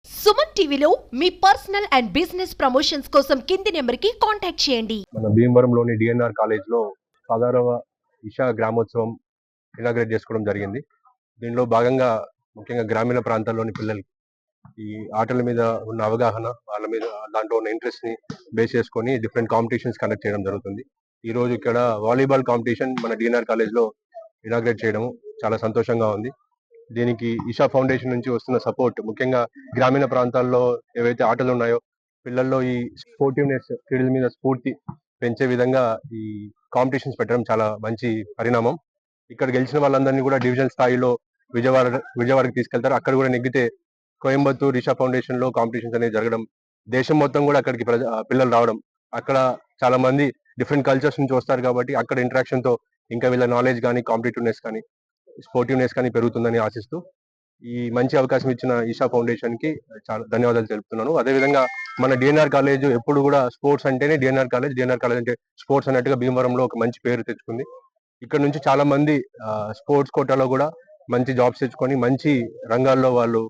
సుమన్ టీవీలో మీ personal and business promotions కోసం కింది నెంబర్కి కాంటాక్ట్ చేయండి. మన భీమవరంలోని డిఎన్ఆర్ కాలేజ్లో 16వ ఇషా గ్రామోత్సవం ఇనాగ్రేట్ చేసుకోవడం జరిగింది. దీనిలో భాగంగా ముఖ్యంగా గ్రామీణ ప్రాంతాల్లోని పిల్లలకి ఈ ఆటల మీద ఉన్న అవగాహన, వాళ్ళ మీద దాంట్లో ఉన్న ఇంట్రెస్ట్ ని బేస్ చేసుకొని డిఫరెంట్ కాంపిటీషన్స్ కండక్ట్ చేయడం జరుగుతుంది. ఈ రోజు ఇక్కడ వాలీబాల్ కాంపిటీషన్ మన డిఎన్ఆర్ కాలేజ్ లో ఇనాగ్రేట్ చేయడం చాలా సంతోషంగా ఉంది. దీనికి ఇషా ఫౌండేషన్ నుంచి వస్తున్న సపోర్ట్, ముఖ్యంగా గ్రామీణ ప్రాంతాల్లో ఏవైతే ఆటలు ఉన్నాయో పిల్లల్లో ఈ స్పోర్టివ్నెస్, క్రీడల మీద స్ఫూర్తి పెంచే విధంగా ఈ కాంపిటీషన్స్ పెట్టడం చాలా మంచి పరిణామం. ఇక్కడ గెలిచిన వాళ్ళందరినీ కూడా డివిజన్ స్థాయిలో విజయవాడకి తీసుకెళ్తారు. అక్కడ కూడా నెగ్గితే కోయంబత్తూర్ ఇషా ఫౌండేషన్ లో కాంపిటీషన్స్ అనేది జరగడం, దేశం మొత్తం కూడా అక్కడికి పిల్లలు రావడం, అక్కడ చాలా మంది డిఫరెంట్ కల్చర్స్ నుంచి వస్తారు కాబట్టి అక్కడ ఇంటరాక్షన్ తో ఇంకా వీళ్ళ నాలెడ్జ్ కానీ, కాంపిటేటివ్నెస్ కానీ, స్పోర్టివ్నెస్ కానీ పెరుగుతుందని ఆశిస్తూ ఈ మంచి అవకాశం ఇచ్చిన ఈషా ఫౌండేషన్ కి చాలా ధన్యవాదాలు తెలుపుతున్నాను. అదేవిధంగా మన డిఎన్ఆర్ కాలేజ్ ఎప్పుడు కూడా స్పోర్ట్స్ అంటేనే డిఎన్ఆర్ కాలేజ్ అంటే స్పోర్ట్స్ అన్నట్టుగా భీమవరంలో ఒక మంచి పేరు తెచ్చుకుంది. ఇక్కడ నుంచి చాలా మంది స్పోర్ట్స్ కోటాలో కూడా మంచి జాబ్స్ తెచ్చుకొని మంచి రంగాల్లో వాళ్ళు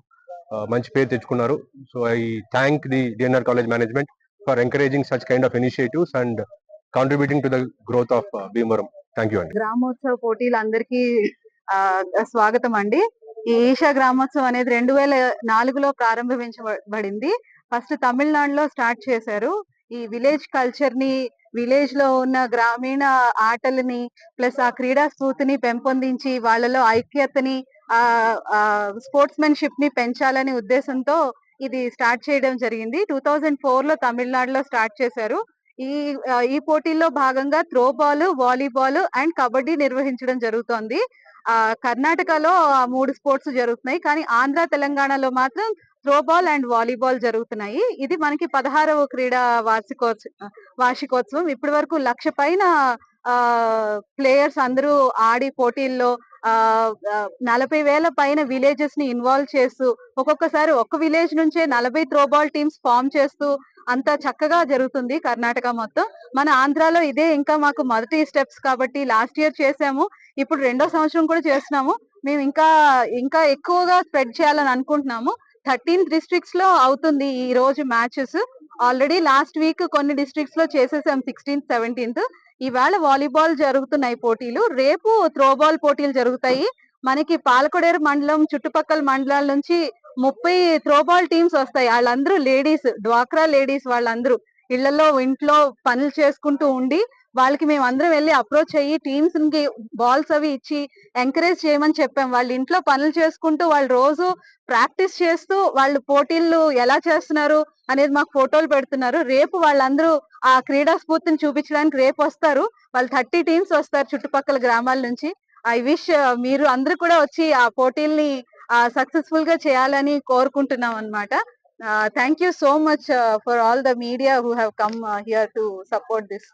మంచి పేరు తెచ్చుకున్నారు. So I thank the DNR college management for encouraging such kind of initiatives and contributing to the growth of Bhimavaram. Thank you అండి. గ్రామోత్సవ పోటీలందరికీ స్వాగతం అండి. ఈ ఈషా గ్రామోత్సవం అనేది 2004లో ప్రారంభించబడింది. ఫస్ట్ తమిళనాడులో స్టార్ట్ చేశారు. ఈ విలేజ్ కల్చర్ ని, విలేజ్ లో ఉన్న గ్రామీణ ఆటలని ప్లస్ ఆ క్రీడా స్ఫూర్తిని పెంపొందించి వాళ్ళలో ఐక్యతని, స్పోర్ట్స్ మెన్షిప్ ని పెంచాలనే ఉద్దేశంతో ఇది స్టార్ట్ చేయడం జరిగింది. 2004లో తమిళనాడులో స్టార్ట్ చేశారు. ఈ పోటీల్లో భాగంగా throw ball, volleyball and kabaddi నిర్వహించడం జరుగుతోంది. కర్ణాటకలో 3 స్పోర్ట్స్ జరుగుతున్నాయి, కానీ ఆంధ్ర, తెలంగాణలో మాత్రం త్రో బాల్ అండ్ వాలీబాల్ జరుగుతున్నాయి. ఇది మనకి 16వ క్రీడా వార్షికోత్సవం. ఇప్పటి వరకు 1,00,000 పైన ప్లేయర్స్ అందరూ ఆడి పోటీల్లో 40,000 పైన విలేజెస్ ని ఇన్వాల్వ్ చేస్తూ, ఒక్కొక్కసారి ఒక్క విలేజ్ నుంచే 40 త్రోబాల్ టీమ్స్ ఫామ్ చేస్తూ అంత చక్కగా జరుగుతుంది కర్ణాటక మొత్తం. మన ఆంధ్రాలో ఇదే ఇంకా మాకు మొదటి స్టెప్స్ కాబట్టి లాస్ట్ ఇయర్ చేసాము, ఇప్పుడు 2వ సంవత్సరం కూడా చేస్తున్నాము. మేము ఇంకా ఎక్కువగా స్ప్రెడ్ చేయాలని అనుకుంటున్నాము. 13 డిస్ట్రిక్ట్స్ లో అవుతుంది ఈ రోజు మ్యాచెస్. ఆల్రెడీ లాస్ట్ వీక్ కొన్ని డిస్ట్రిక్ట్స్ లో చేసేసాం, 16th, 17th. ఈవేళ వాలీబాల్ జరుగుతున్నాయి పోటీలు, రేపు త్రోబాల్ పోటీలు జరుగుతాయి. మనకి పాలకొడేరు మండలం, చుట్టుపక్కల మండలాల నుంచి 30 త్రోబాల్ టీమ్స్ వస్తాయి. వాళ్ళందరూ లేడీస్, డ్వాక్రా లేడీస్. వాళ్ళందరూ ఇంట్లో పనులు చేసుకుంటూ ఉండి వాళ్ళకి మేము అందరం వెళ్ళి అప్రోచ్ అయ్యి టీమ్స్ కి బాల్స్ అవి ఇచ్చి ఎంకరేజ్ చేయమని చెప్పాం. వాళ్ళ ఇంట్లో పనులు చేసుకుంటూ వాళ్ళు రోజు ప్రాక్టీస్ చేస్తూ వాళ్ళు పోటీలు ఎలా చేస్తున్నారు అనేది మాకు ఫోటోలు పెడుతున్నారు. రేపు వాళ్ళందరూ ఆ క్రీడా స్ఫూర్తిని చూపించడానికి రేపు వస్తారు. వాళ్ళు 30 టీమ్స్ వస్తారు చుట్టుపక్కల గ్రామాల నుంచి. ఐ విష్ మీరు అందరూ కూడా వచ్చి ఆ పోటీల్ని సక్సెస్ఫుల్ గా చేయాలని కోరుకుంటున్నాం అన్నమాట. Thank you so much for all the media who have come here to support this.